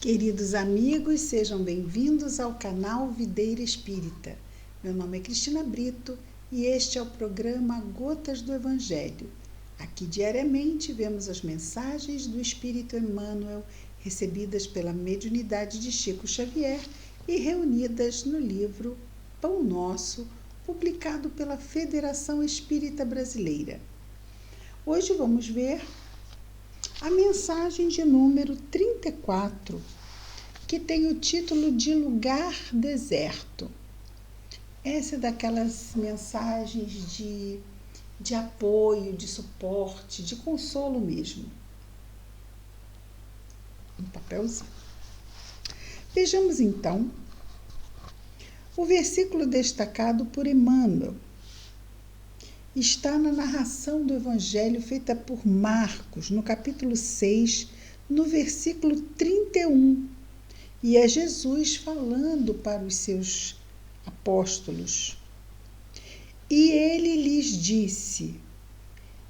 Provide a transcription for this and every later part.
Queridos amigos, sejam bem-vindos ao canal Videira Espírita. Meu nome é Cristina Brito e este é o programa Gotas do Evangelho. Aqui diariamente vemos as mensagens do Espírito Emmanuel recebidas pela mediunidade de Chico Xavier e reunidas no livro Pão Nosso, publicado pela Federação Espírita Brasileira. Hoje vamos ver a mensagem de número 34, que tem o título de Lugar Deserto. Essa é daquelas mensagens de apoio, de suporte, de consolo mesmo. Um papelzinho. Vejamos então o versículo destacado por Emmanuel. Está na narração do Evangelho feita por Marcos, no capítulo 6, no versículo 31. E é Jesus falando para os seus apóstolos. E ele lhes disse: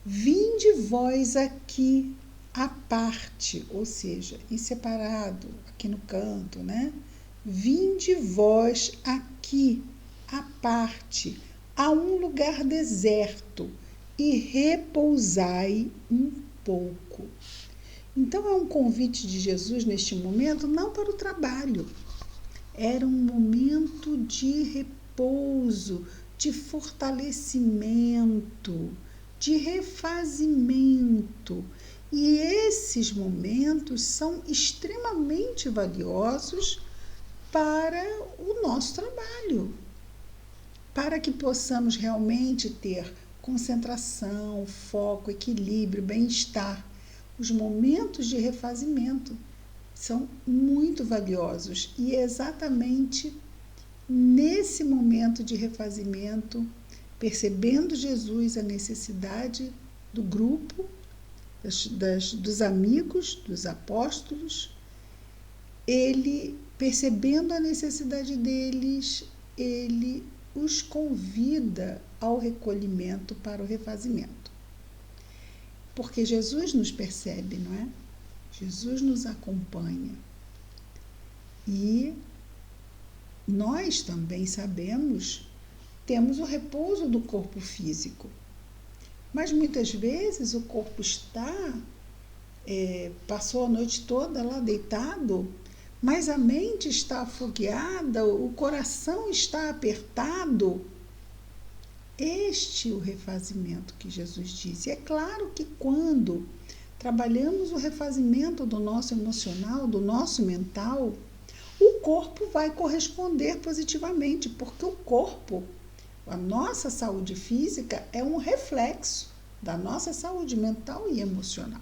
vinde vós aqui à parte, ou seja, em separado, aqui no canto, né? Vinde vós aqui à parte, a um lugar deserto, e repousai um pouco. Então é um convite de Jesus neste momento, não para o trabalho. Era um momento de repouso, de fortalecimento, de refazimento. E esses momentos são extremamente valiosos para o nosso trabalho, para que possamos realmente ter concentração, foco, equilíbrio, bem-estar. Os momentos de refazimento são muito valiosos e é exatamente nesse momento de refazimento, percebendo Jesus a necessidade do grupo, dos amigos, dos apóstolos, ele, percebendo a necessidade deles, ele os convida ao recolhimento para o refazimento. Porque Jesus nos percebe, não é? Jesus nos acompanha. E nós também sabemos, temos o repouso do corpo físico. Mas muitas vezes o corpo passou a noite toda lá deitado, mas a mente está afogueada, o coração está apertado. Este é o refazimento que Jesus disse. É claro que quando trabalhamos o refazimento do nosso emocional, do nosso mental, o corpo vai corresponder positivamente, porque o corpo, a nossa saúde física, é um reflexo da nossa saúde mental e emocional.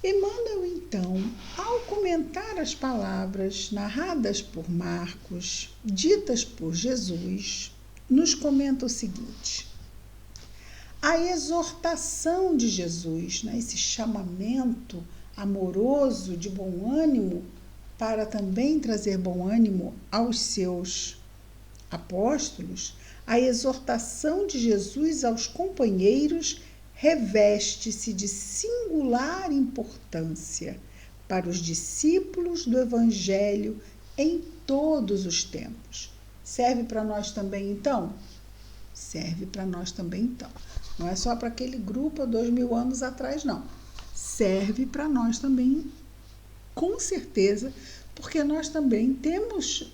Emmanuel, então, ao comentar as palavras narradas por Marcos, ditas por Jesus, nos comenta o seguinte: a exortação de Jesus, né, esse chamamento amoroso de bom ânimo, para também trazer bom ânimo aos seus apóstolos, a exortação de Jesus aos companheiros reveste-se de singular importância para os discípulos do Evangelho em todos os tempos. Serve para nós também, então? Serve para nós também, então. Não é só para aquele grupo há 2000 anos atrás, não. Serve para nós também, com certeza, porque nós também temos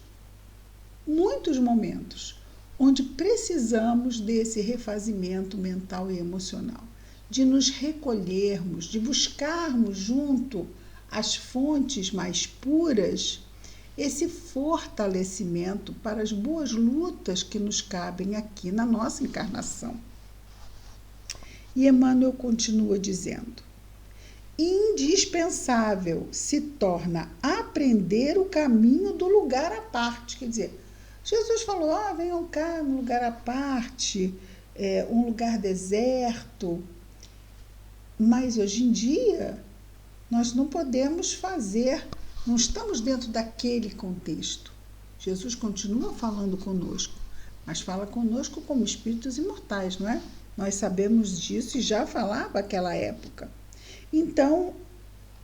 muitos momentos onde precisamos desse refazimento mental e emocional, de nos recolhermos, de buscarmos junto às fontes mais puras esse fortalecimento para as boas lutas que nos cabem aqui na nossa encarnação. E Emmanuel continua dizendo: indispensável se torna aprender o caminho do lugar à parte. Quer dizer, Jesus falou: venham cá, um lugar à parte, um lugar deserto. Mas hoje em dia, nós não podemos fazer, não estamos dentro daquele contexto. Jesus continua falando conosco, mas fala conosco como espíritos imortais, não é? Nós sabemos disso e já falava naquela época. Então,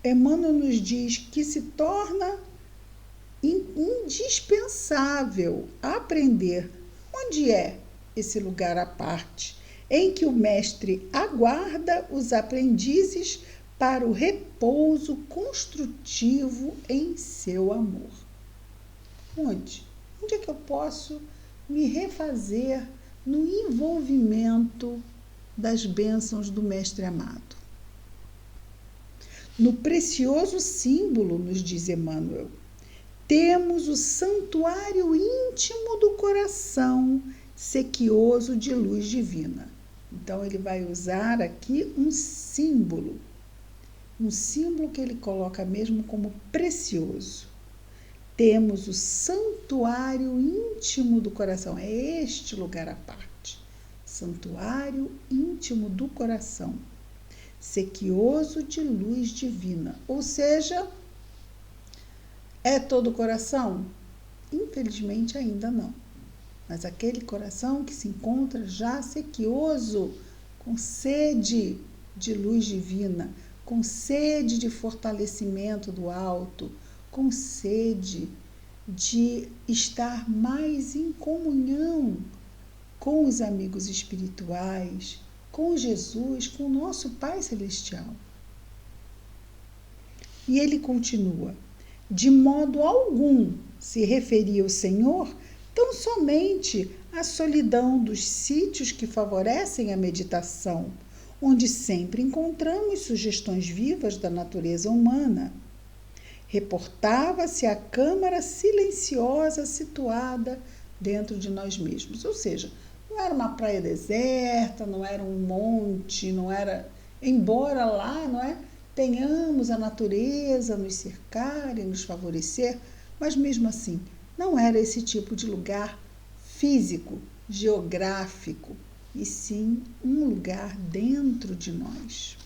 Emmanuel nos diz que se torna indispensável aprender onde é esse lugar à parte, em que o mestre aguarda os aprendizes para o repouso construtivo em seu amor. Onde? Onde é que eu posso me refazer no envolvimento das bênçãos do mestre amado? No precioso símbolo, nos diz Emmanuel, temos o santuário íntimo do coração, sequioso de luz divina. Então, ele vai usar aqui um símbolo que ele coloca mesmo como precioso. Temos o santuário íntimo do coração, é este lugar à parte. Santuário íntimo do coração, sequioso de luz divina, ou seja, é todo o coração? Infelizmente ainda não. Mas aquele coração que se encontra já sequioso, com sede de luz divina, com sede de fortalecimento do alto, com sede de estar mais em comunhão com os amigos espirituais, com Jesus, com o nosso Pai Celestial. E ele continua: de modo algum se referia ao Senhor tão somente à solidão dos sítios que favorecem a meditação, onde sempre encontramos sugestões vivas da natureza humana. Reportava-se à câmara silenciosa situada dentro de nós mesmos, ou seja, não era uma praia deserta, não era um monte, não era, embora lá, não é, tenhamos a natureza a nos cercar e nos favorecer, mas mesmo assim, não era esse tipo de lugar físico, geográfico, e sim um lugar dentro de nós.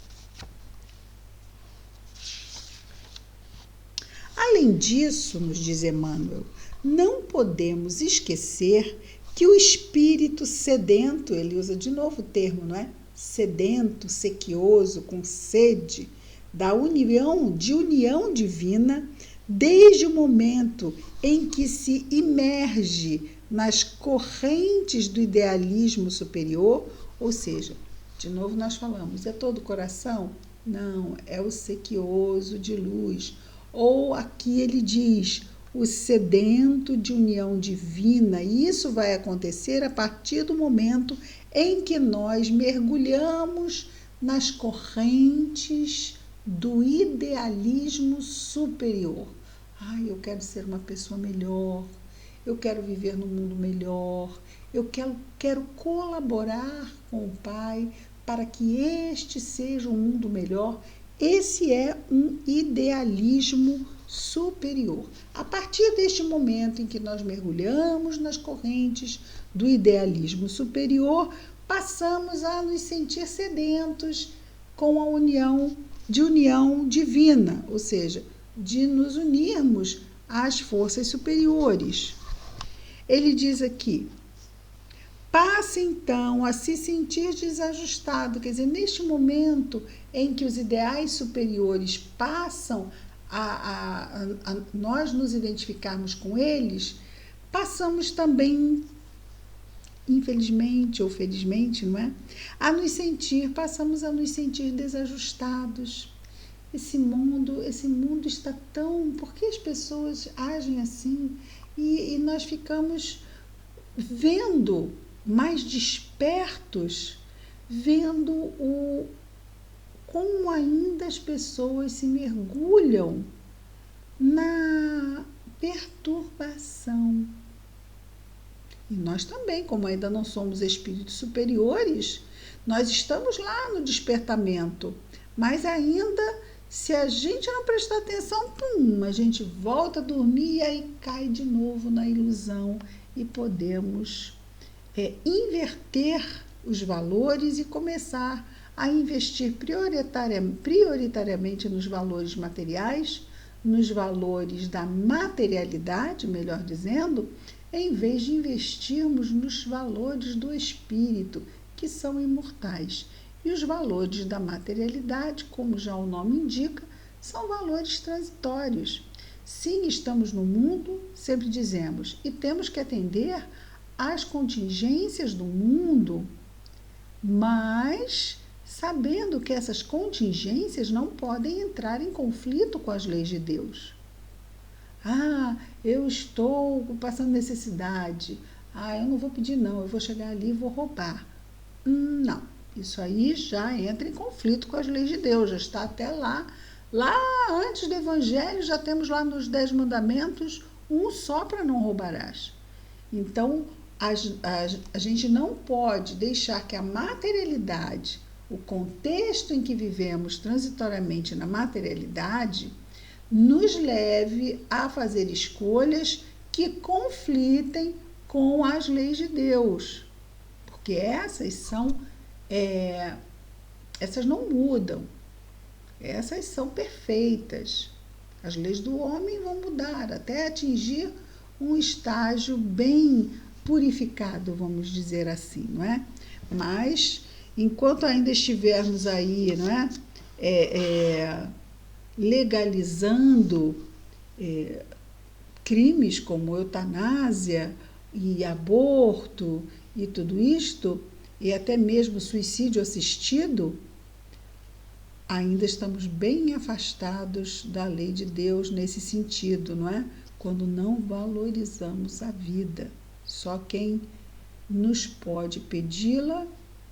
Além disso, nos diz Emmanuel, não podemos esquecer que o espírito sedento, ele usa de novo o termo, não é? Sedento, sequioso, com sede, da união divina, desde o momento em que se imerge nas correntes do idealismo superior, ou seja, de novo nós falamos, é todo o coração? Não, é o sequioso de luz. Ou aqui ele diz, o sedento de união divina, e isso vai acontecer a partir do momento em que nós mergulhamos nas correntes do idealismo superior. Ai, eu quero ser uma pessoa melhor, eu quero viver num mundo melhor, eu quero colaborar com o Pai para que este seja um mundo melhor. Esse é um idealismo superior. A partir deste momento em que nós mergulhamos nas correntes do idealismo superior, passamos a nos sentir sedentos com a união divina, ou seja, de nos unirmos às forças superiores. Ele diz aqui, passa então a se sentir desajustado, quer dizer, neste momento em que os ideais superiores passam a nós nos identificarmos com eles, passamos também, infelizmente ou felizmente, não é? Passamos a nos sentir desajustados. Esse mundo está tão... Por que as pessoas agem assim? E nós ficamos vendo, mais despertos, vendo como ainda as pessoas se mergulham na perturbação. E nós também, como ainda não somos espíritos superiores, nós estamos lá no despertamento, mas ainda, se a gente não prestar atenção, a gente volta a dormir e aí cai de novo na ilusão e podemos inverter os valores e começar a investir prioritariamente nos valores materiais, nos valores da materialidade, melhor dizendo, em vez de investirmos nos valores do espírito, que são imortais. E os valores da materialidade, como já o nome indica, são valores transitórios. Sim, estamos no mundo, sempre dizemos, e temos que atender às contingências do mundo, mas sabendo que essas contingências não podem entrar em conflito com as leis de Deus. Eu estou passando necessidade. Eu não vou pedir não, eu vou chegar ali e vou roubar. Não, isso aí já entra em conflito com as leis de Deus, já está até lá. Lá antes do Evangelho, já temos lá nos 10 mandamentos, um só para não roubarás. Então, a gente não pode deixar que a materialidade, o contexto em que vivemos transitoriamente na materialidade, nos leve a fazer escolhas que conflitem com as leis de Deus. Porque essas não mudam. Essas são perfeitas. As leis do homem vão mudar até atingir um estágio bem purificado, vamos dizer assim, não é? Mas, enquanto ainda estivermos aí, não é? Legalizando crimes como eutanásia e aborto e tudo isto, e até mesmo suicídio assistido, ainda estamos bem afastados da lei de Deus nesse sentido, não é? Quando não valorizamos a vida. Só quem nos pode pedi-la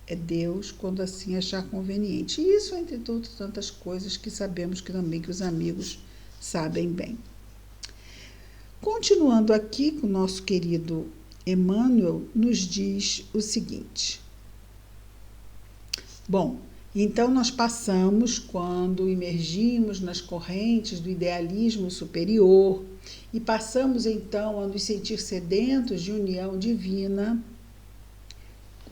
é Deus, quando assim achar conveniente. E isso, entre tantas coisas que sabemos que também que os amigos sabem bem. Continuando aqui, com o nosso querido Emmanuel nos diz o seguinte. Bom, então nós passamos, quando imergimos nas correntes do idealismo superior, e passamos então a nos sentir sedentos de união divina,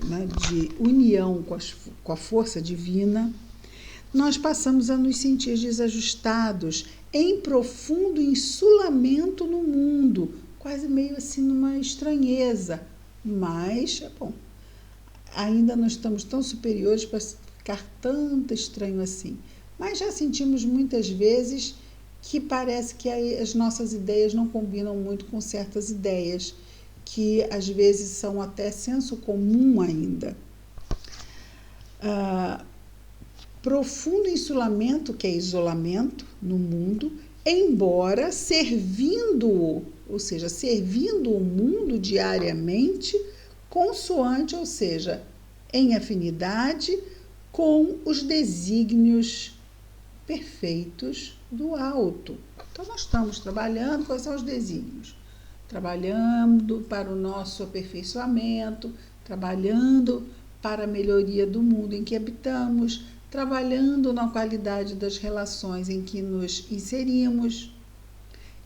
né, de união com a força divina, nós passamos a nos sentir desajustados, em profundo insulamento no mundo, quase meio assim numa estranheza, mas, ainda não estamos tão superiores para ficar tanto estranho assim. Mas já sentimos muitas vezes que parece que as nossas ideias não combinam muito com certas ideias, que às vezes são até senso comum ainda. Profundo insulamento, que é isolamento no mundo, embora servindo o mundo diariamente, consoante, ou seja, em afinidade com os desígnios perfeitos do alto. Então, nós estamos trabalhando, quais são os desígnios? Trabalhando para o nosso aperfeiçoamento, trabalhando para a melhoria do mundo em que habitamos, trabalhando na qualidade das relações em que nos inserimos.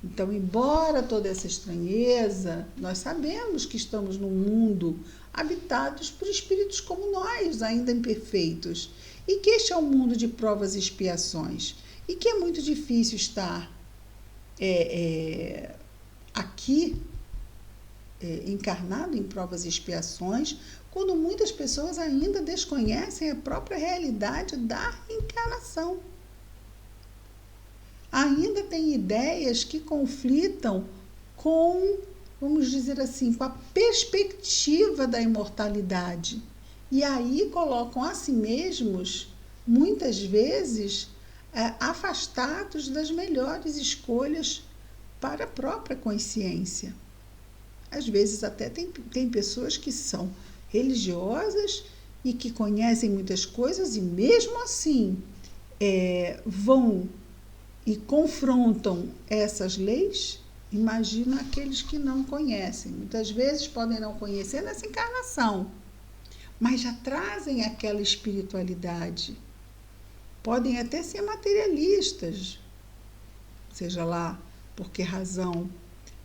Então, embora toda essa estranheza, nós sabemos que estamos num mundo habitados por espíritos como nós, ainda imperfeitos, e que este é um mundo de provas e expiações, e que é muito difícil estar aqui, encarnado em provas e expiações, quando muitas pessoas ainda desconhecem a própria realidade da reencarnação. Ainda tem ideias que conflitam com, vamos dizer assim, com a perspectiva da imortalidade. E aí colocam a si mesmos, muitas vezes, afastados das melhores escolhas para a própria consciência. Às vezes até tem pessoas que são religiosas e que conhecem muitas coisas e mesmo assim vão e confrontam essas leis. Imagina aqueles que não conhecem. Muitas vezes podem não conhecer nessa encarnação, mas já trazem aquela espiritualidade. Podem até ser materialistas, seja lá por que razão,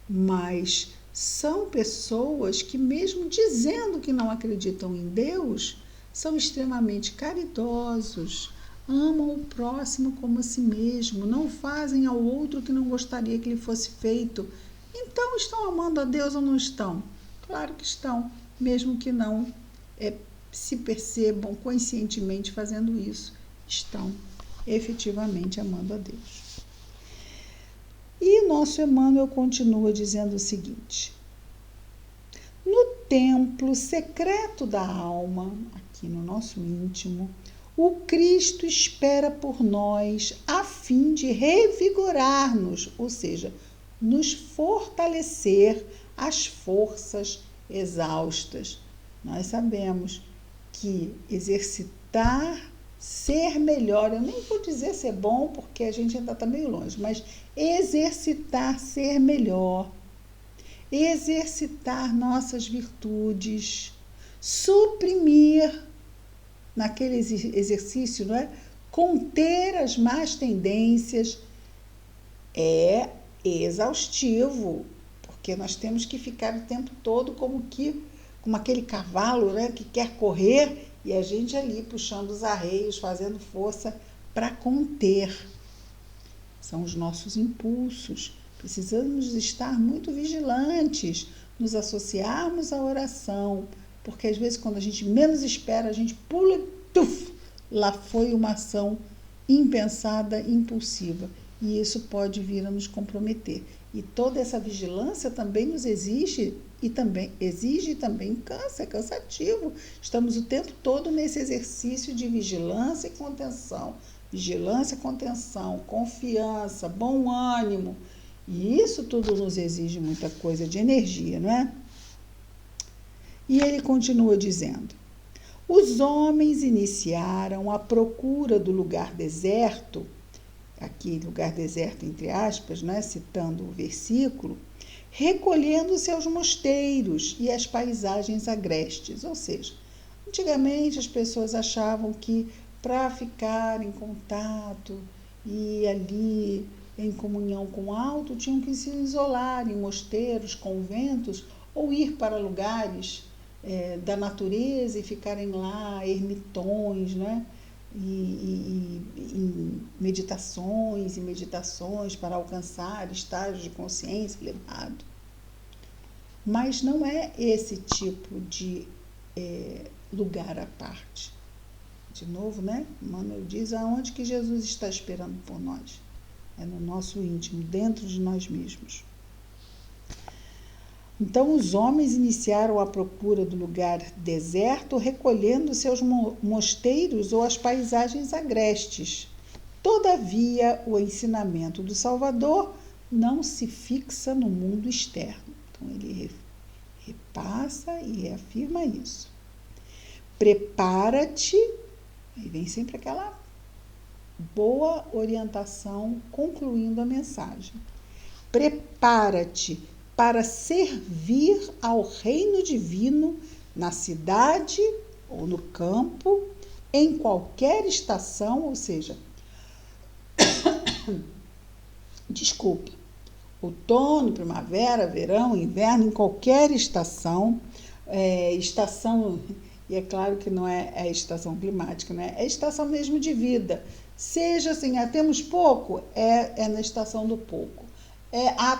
mas são pessoas que, mesmo dizendo que não acreditam em Deus, são extremamente caridosos, amam o próximo como a si mesmo, não fazem ao outro o que não gostaria que lhe fosse feito. Então, estão amando a Deus ou não estão? Claro que estão, mesmo que não se percebam conscientemente fazendo isso. Estão. efetivamente amando a Deus. E nosso Emmanuel continua dizendo o seguinte: no templo secreto da alma, aqui no nosso íntimo, o Cristo espera por nós a fim de revigorar-nos, ou seja, nos fortalecer as forças exaustas. Nós sabemos que exercitar, ser melhor, eu nem vou dizer ser bom, porque a gente ainda está meio longe, mas exercitar, ser melhor, exercitar nossas virtudes, suprimir naquele exercício, não é? Conter as más tendências é exaustivo, porque nós temos que ficar o tempo todo como aquele cavalo, né, que quer correr e a gente ali puxando os arreios, fazendo força para conter. São os nossos impulsos. Precisamos estar muito vigilantes, nos associarmos à oração, porque às vezes quando a gente menos espera, a gente pula e tuf, lá foi uma ação impensada, impulsiva. E isso pode vir a nos comprometer. E toda essa vigilância também nos exige também cansa, é cansativo. Estamos o tempo todo nesse exercício de vigilância e contenção. Vigilância, contenção, confiança, bom ânimo. E isso tudo nos exige muita coisa de energia, não é? E ele continua dizendo: os homens iniciaram a procura do lugar deserto, aqui lugar deserto entre aspas, né, citando o versículo, recolhendo-se aos mosteiros e às paisagens agrestes. Ou seja, antigamente as pessoas achavam que para ficar em contato e ali em comunhão com o alto, tinham que se isolar em mosteiros, conventos, ou ir para lugares da natureza e ficarem lá, ermitões, né? E meditações e meditações para alcançar estágios de consciência elevado. Mas não é esse tipo de lugar à parte. De novo, né? Emmanuel diz aonde que Jesus está esperando por nós. É no nosso íntimo, dentro de nós mesmos. Então, os homens iniciaram a procura do lugar deserto, recolhendo-se aos mosteiros ou às paisagens agrestes. Todavia, o ensinamento do Salvador não se fixa no mundo externo. Então, ele repassa e reafirma isso. Prepara-te, aí vem sempre aquela boa orientação, concluindo a mensagem. Prepara-te para servir ao reino divino na cidade ou no campo, em qualquer estação, ou seja, outono, primavera, verão, inverno, em qualquer estação, e é claro que não é a estação climática, né? É a estação mesmo de vida. Seja assim, temos pouco, é na estação do pouco.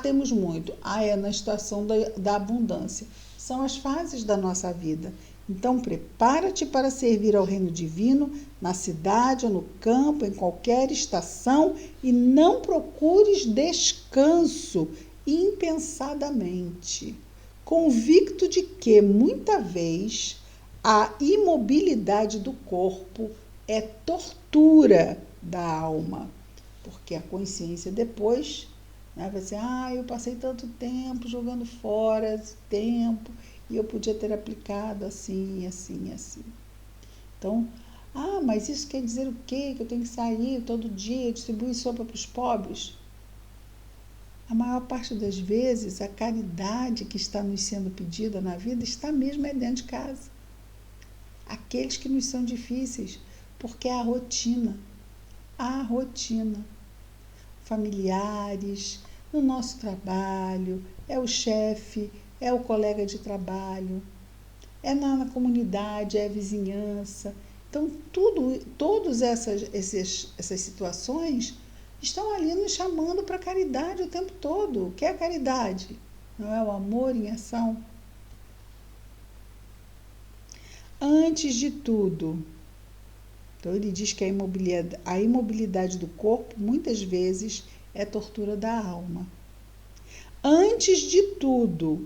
Temos muito, é na estação da abundância. São as fases da nossa vida. Então, prepara-te para servir ao reino divino, na cidade ou no campo, em qualquer estação, e não procures descanso impensadamente, convicto de que, muita vez, a imobilidade do corpo é tortura da alma, porque a consciência depois, né, vai ser, eu passei tanto tempo jogando fora esse tempo e eu podia ter aplicado assim, assim, assim. Então, mas isso quer dizer o quê? Que eu tenho que sair todo dia e distribuir sopa para os pobres? A maior parte das vezes, a caridade que está nos sendo pedida na vida está mesmo dentro de casa. Aqueles que nos são difíceis, porque é a rotina. Familiares, no nosso trabalho, é o chefe, é o colega de trabalho, é na comunidade, é a vizinhança. Então, todas essas situações estão ali nos chamando para a caridade o tempo todo. O que é a caridade? Não é o amor em ação? Antes de tudo, Então, ele diz que a imobilidade do corpo, muitas vezes, é tortura da alma. Antes de tudo,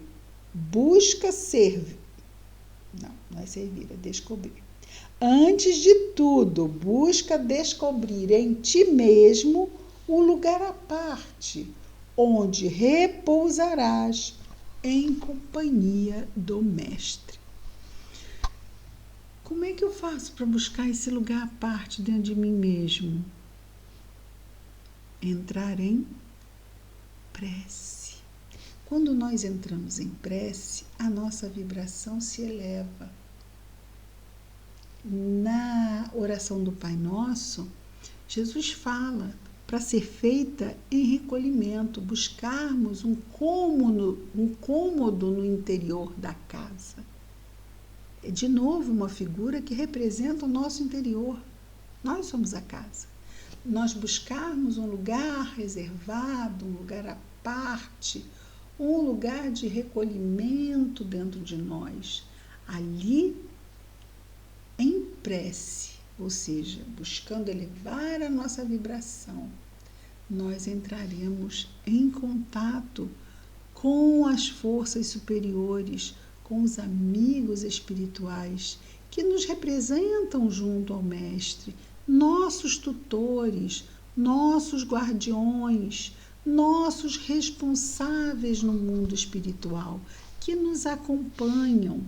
busca servir. Não é servir, é descobrir. Antes de tudo, busca descobrir em ti mesmo o lugar à parte, onde repousarás em companhia do Mestre. Como é que eu faço para buscar esse lugar à parte dentro de mim mesmo? Entrar em prece. Quando nós entramos em prece, a nossa vibração se eleva. Na oração do Pai Nosso, Jesus fala para ser feita em recolhimento, buscarmos um cômodo no interior da casa. É de novo uma figura que representa o nosso interior. Nós somos a casa. Nós buscarmos um lugar reservado, um lugar à parte, um lugar de recolhimento dentro de nós. Ali, em prece, ou seja, buscando elevar a nossa vibração, nós entraremos em contato com as forças superiores, com os amigos espirituais que nos representam junto ao Mestre, nossos tutores, nossos guardiões, nossos responsáveis no mundo espiritual, que nos acompanham,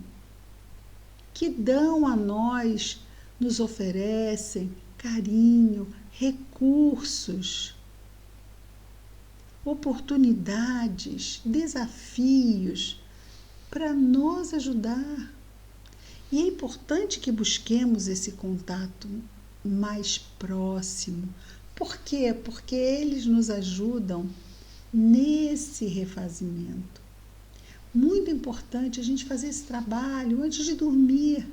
que dão a nós, nos oferecem carinho, recursos, oportunidades, desafios para nos ajudar. E é importante que busquemos esse contato mais próximo. Por quê? Porque eles nos ajudam nesse refazimento. Muito importante a gente fazer esse trabalho antes de dormir.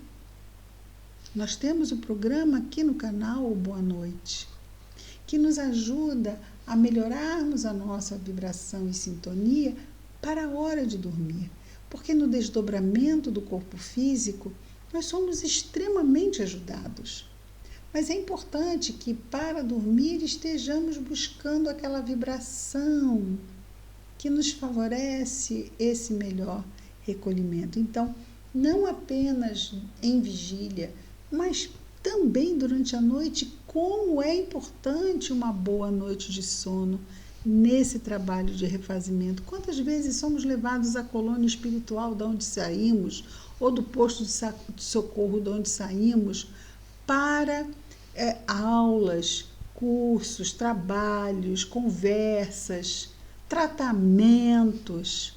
Nós temos o programa aqui no canal Boa Noite, que nos ajuda a melhorarmos a nossa vibração e sintonia para a hora de dormir. Porque no desdobramento do corpo físico, nós somos extremamente ajudados. Mas é importante que para dormir estejamos buscando aquela vibração que nos favorece esse melhor recolhimento. Então, não apenas em vigília, mas também durante a noite, como é importante uma boa noite de sono nesse trabalho de refazimento. Quantas vezes somos levados à colônia espiritual de onde saímos, ou do posto de socorro de onde saímos, para aulas, cursos, trabalhos, conversas, tratamentos.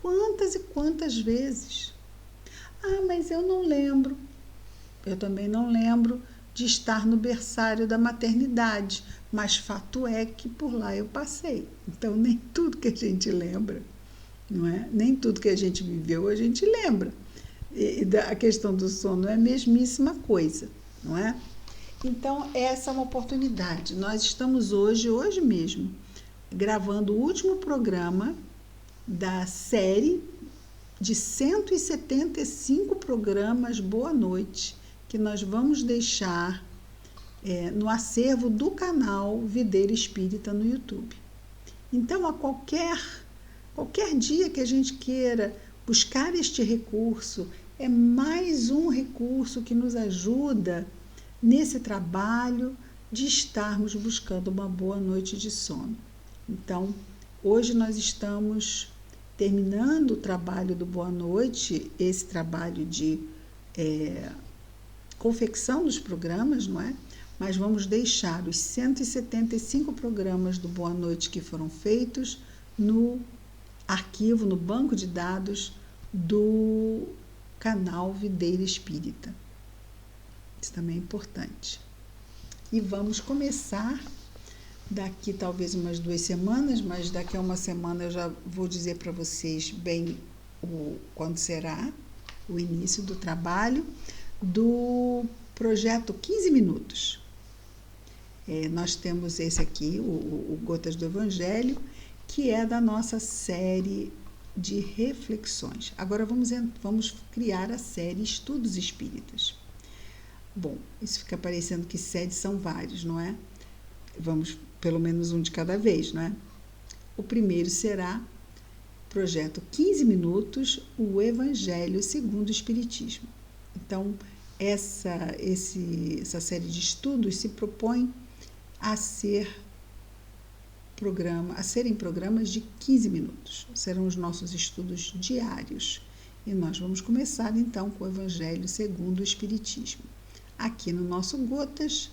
Quantas e quantas vezes? Ah, mas eu não lembro. Eu também não lembro de estar no berçário da maternidade, mas fato é que por lá eu passei. Então, nem tudo que a gente lembra, não é? Nem tudo que a gente viveu a gente lembra. E a questão do sono é a mesmíssima coisa, não é? Então, essa é uma oportunidade. Nós estamos hoje mesmo, gravando o último programa da série de 175 programas Boa Noite, que nós vamos deixar no acervo do canal Videira Espírita no YouTube. Então, a qualquer dia que a gente queira buscar este recurso, é mais um recurso que nos ajuda nesse trabalho de estarmos buscando uma boa noite de sono. Então, hoje nós estamos terminando o trabalho do Boa Noite, esse trabalho de confecção dos programas, não é? Mas vamos deixar os 175 programas do Boa Noite que foram feitos no arquivo, no banco de dados do canal Videira Espírita. Isso também é importante. E vamos começar daqui talvez umas 2 semanas, mas daqui a uma semana eu já vou dizer para vocês bem quando será o início do trabalho do projeto 15 Minutos. Nós temos esse aqui, o Gotas do Evangelho, que é da nossa série de reflexões. Agora vamos criar a série Estudos Espíritas. Bom, isso fica parecendo que sedes são vários, não é? Vamos pelo menos um de cada vez, não é? O primeiro será projeto 15 minutos, o Evangelho segundo o Espiritismo. Então, essa série de estudos se propõe a serem programas de 15 minutos. Serão os nossos estudos diários. E nós vamos começar, então, com o Evangelho segundo o Espiritismo. Aqui no nosso Gotas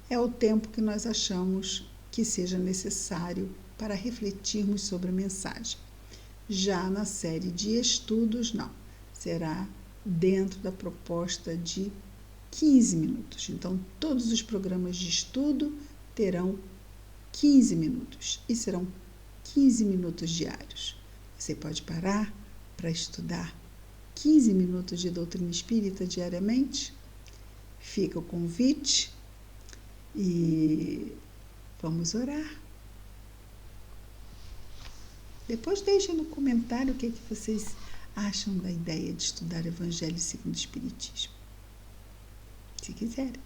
é o tempo que nós achamos que seja necessário para refletirmos sobre a mensagem. Já na série de estudos, não. Será dentro da proposta de 15 minutos. Então, todos os programas de estudo terão 15 minutos e serão 15 minutos diários. Você pode parar para estudar 15 minutos de doutrina espírita diariamente? Fica o convite e vamos orar. Depois deixem no comentário o que vocês acham da ideia de estudar o Evangelho segundo o Espiritismo. Se quiserem.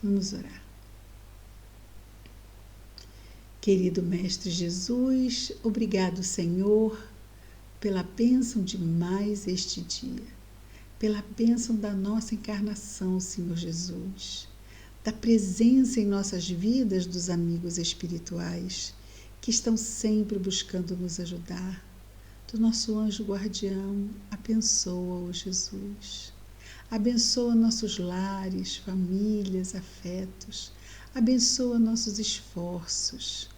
Vamos orar. Querido Mestre Jesus, obrigado, Senhor, pela bênção de mais este dia, pela bênção da nossa encarnação, Senhor Jesus, da presença em nossas vidas dos amigos espirituais, que estão sempre buscando nos ajudar, do nosso anjo guardião. Abençoa-o, Jesus. Abençoa nossos lares, famílias, afetos. Abençoa nossos esforços.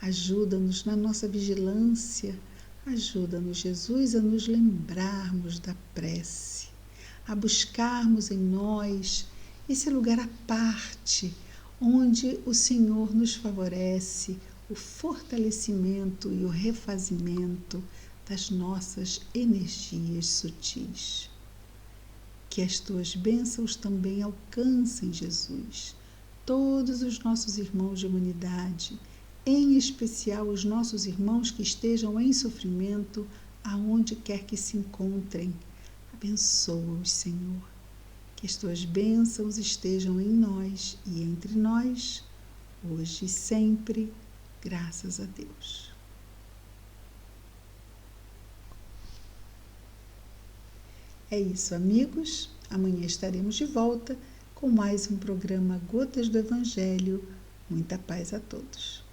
Ajuda-nos na nossa vigilância. Ajuda-nos, Jesus, a nos lembrarmos da prece, a buscarmos em nós esse lugar à parte, onde o Senhor nos favorece o fortalecimento e o refazimento das nossas energias sutis. Que as tuas bênçãos também alcancem, Jesus, todos os nossos irmãos de humanidade, em especial os nossos irmãos que estejam em sofrimento, aonde quer que se encontrem. Abençoa-os, Senhor. Que as tuas bênçãos estejam em nós e entre nós, hoje e sempre. Graças a Deus. É isso, amigos. Amanhã estaremos de volta com mais um programa Gotas do Evangelho. Muita paz a todos.